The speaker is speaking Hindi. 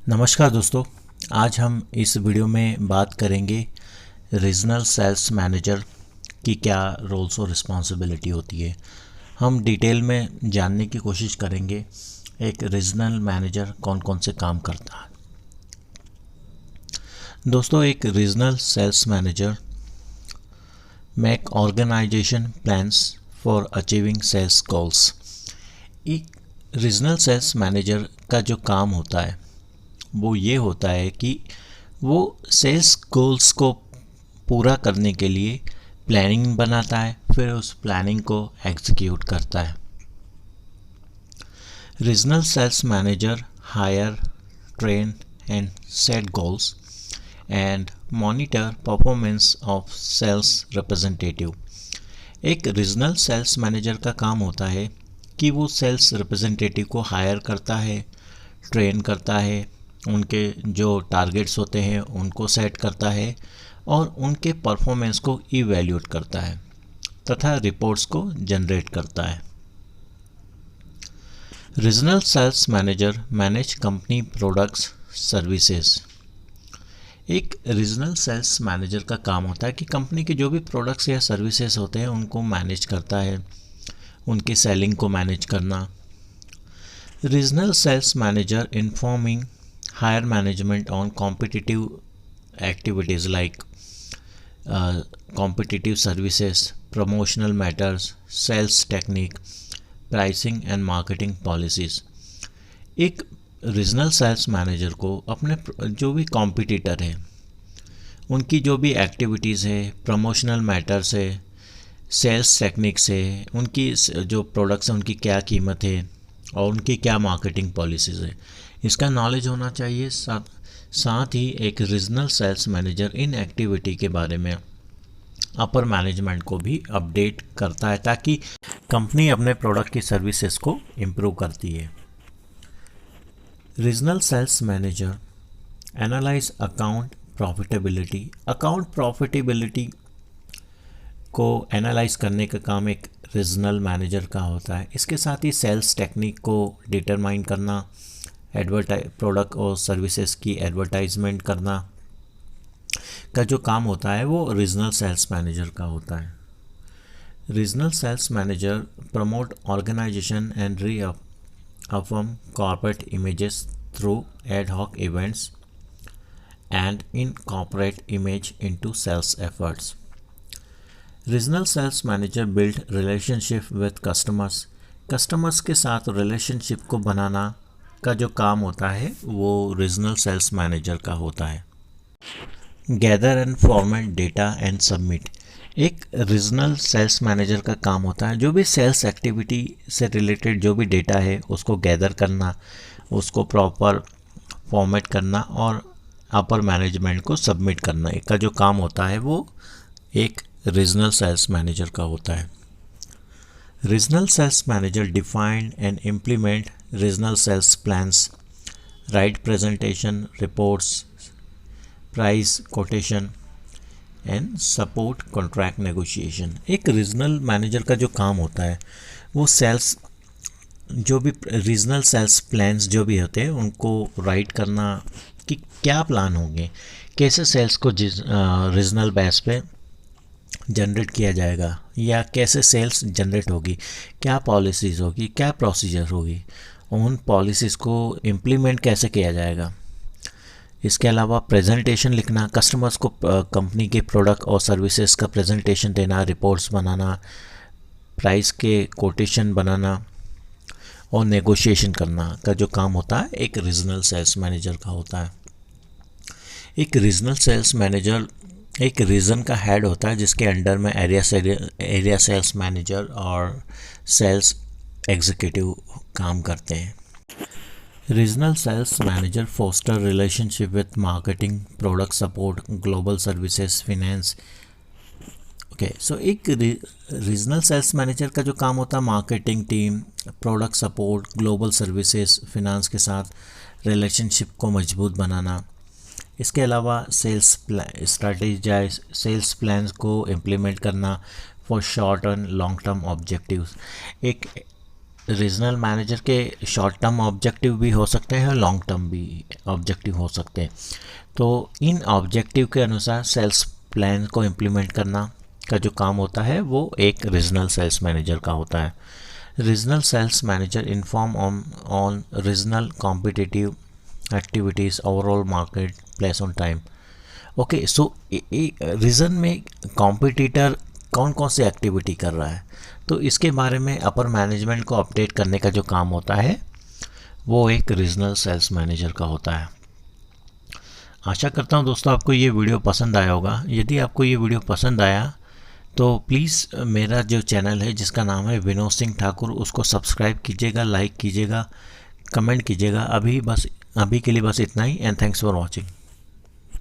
नमस्कार दोस्तों, आज हम इस वीडियो में बात करेंगे रीजनल सेल्स मैनेजर की क्या रोल्स और रिस्पॉन्सिबिलिटी होती है। हम डिटेल में जानने की कोशिश करेंगे एक रीजनल मैनेजर कौन कौन से काम करता है। दोस्तों, एक regional sales manager make organisation plans for achieving sales goals. एक रीजनल सेल्स मैनेजर का जो काम होता है वो ये होता है कि वो सेल्स गोल्स को पूरा करने के लिए प्लानिंग बनाता है, फिर उस प्लानिंग को एग्जीक्यूट करता है। Regional sales manager hire, train and set goals and monitor performance of sales representative. एक रीजनल सेल्स मैनेजर का काम होता है कि वो सेल्स रिप्रेजेंटेटिव को हायर करता है, ट्रेन करता है, उनके जो टारगेट्स होते हैं उनको सेट करता है और उनके परफॉर्मेंस को इवैल्यूएट करता है तथा रिपोर्ट्स को जनरेट करता है। Regional sales manager manage company products services. एक रीजनल सेल्स मैनेजर का काम होता है कि कंपनी के जो भी प्रोडक्ट्स या सर्विसेज होते हैं उनको मैनेज करता है, उनकी सेलिंग को मैनेज करना। Regional sales manager informing higher management on competitive activities like competitive services, promotional matters, sales technique, pricing and marketing policies। एक रीजनल सेल्स मैनेजर को अपने जो भी कॉम्पिटिटर है उनकी जो भी एक्टिविटीज़ है, प्रमोशनल मैटर्स है, सेल्स टेक्निक्स है, उनकी जो प्रोडक्ट्स हैं उनकी क्या कीमत है और उनकी क्या मार्केटिंग पॉलिसीज़ है, इसका नॉलेज होना चाहिए। साथ ही एक रीजनल सेल्स मैनेजर इन एक्टिविटी के बारे में अपर मैनेजमेंट को भी अपडेट करता है ताकि कंपनी अपने प्रोडक्ट की सर्विसेज को इम्प्रूव करती है। Regional sales manager analyze account profitability. Account profitability को एनालाइज करने का काम एक रीजनल मैनेजर का होता है। इसके साथ ही सेल्स टेक्निक को डिटरमाइन करना, प्रोडक्ट और सर्विसेज की एडवर्टाइजमेंट करना का जो काम होता है वो रीजनल सेल्स मैनेजर का होता है। Regional sales manager promote organization and reaffirm corporate images through ad hoc events and incorporate image into sales efforts. Regional sales manager build relationship with customers. Customers के साथ रिलेशनशिप को बनाना का जो काम होता है वो रीजनल सेल्स मैनेजर का होता है। Gather and format data and submit. एक रीजनल सेल्स मैनेजर का काम होता है जो भी सेल्स एक्टिविटी से रिलेटेड जो भी डेटा है उसको गैदर करना, उसको प्रॉपर फॉर्मेट करना और अपर मैनेजमेंट को सबमिट करना का जो काम होता है वो एक रीजनल सेल्स मैनेजर का होता है। Regional sales manager define and implement regional sales plans, write presentation, reports, price quotation and support contract negotiation. एक रीजनल मैनेजर का जो काम होता है वो सेल्स जो भी रीजनल सेल्स प्लान्स जो भी होते हैं उनको राइट करना कि क्या प्लान होंगे, कैसे सेल्स को रीजनल बेस पे जनरेट किया जाएगा या कैसे सेल्स जनरेट होगी, क्या पॉलिसीज़ होगी, क्या प्रोसीजर होगी, उन पॉलिसीज़ को इम्प्लीमेंट कैसे किया जाएगा। इसके अलावा प्रेजेंटेशन लिखना, कस्टमर्स को कंपनी के प्रोडक्ट और सर्विसेज का प्रेजेंटेशन देना, रिपोर्ट्स बनाना, प्राइस के कोटेशन बनाना और नेगोशिएशन करना का जो काम होता है एक रीजनल सेल्स मैनेजर का होता है। एक रीजनल सेल्स मैनेजर एक रीजन का हेड होता है जिसके अंडर में एरिया सेल्स मैनेजर और सेल्स एग्जीक्यूटिव काम करते हैं। Regional sales manager foster relationship with marketing, product support, global services, finance. Okay, so एक रीजनल सेल्स मैनेजर का जो काम होता है marketing team, product support, global services, finance के साथ रिलेशनशिप को मजबूत बनाना। इसके अलावा सेल्स स्ट्रैटेजाइज सेल्स प्लान्स को इम्प्लीमेंट करना for short and long term objectives. एक रीजनल मैनेजर के शॉर्ट टर्म ऑब्जेक्टिव भी हो सकते हैं और लॉन्ग टर्म भी ऑब्जेक्टिव हो सकते हैं। तो इन ऑब्जेक्टिव के अनुसार सेल्स प्लान को इम्प्लीमेंट करना का जो काम होता है वो एक रीजनल सेल्स मैनेजर का होता है। Regional sales manager inform on regional competitive activities, overall market place on time. Okay, so region में कॉम्पिटिटर कौन कौन सी एक्टिविटी कर रहा है, तो इसके बारे में अपर मैनेजमेंट को अपडेट करने का जो काम होता है वो एक रीजनल सेल्स मैनेजर का होता है। आशा करता हूँ दोस्तों आपको ये वीडियो पसंद आया होगा। यदि आपको ये वीडियो पसंद आया तो प्लीज़ मेरा जो चैनल है जिसका नाम है विनोद सिंह ठाकुर, उसको सब्सक्राइब कीजिएगा, लाइक कीजिएगा, कमेंट कीजिएगा। अभी के लिए बस इतना ही, एंड थैंक्स फॉर वॉचिंग।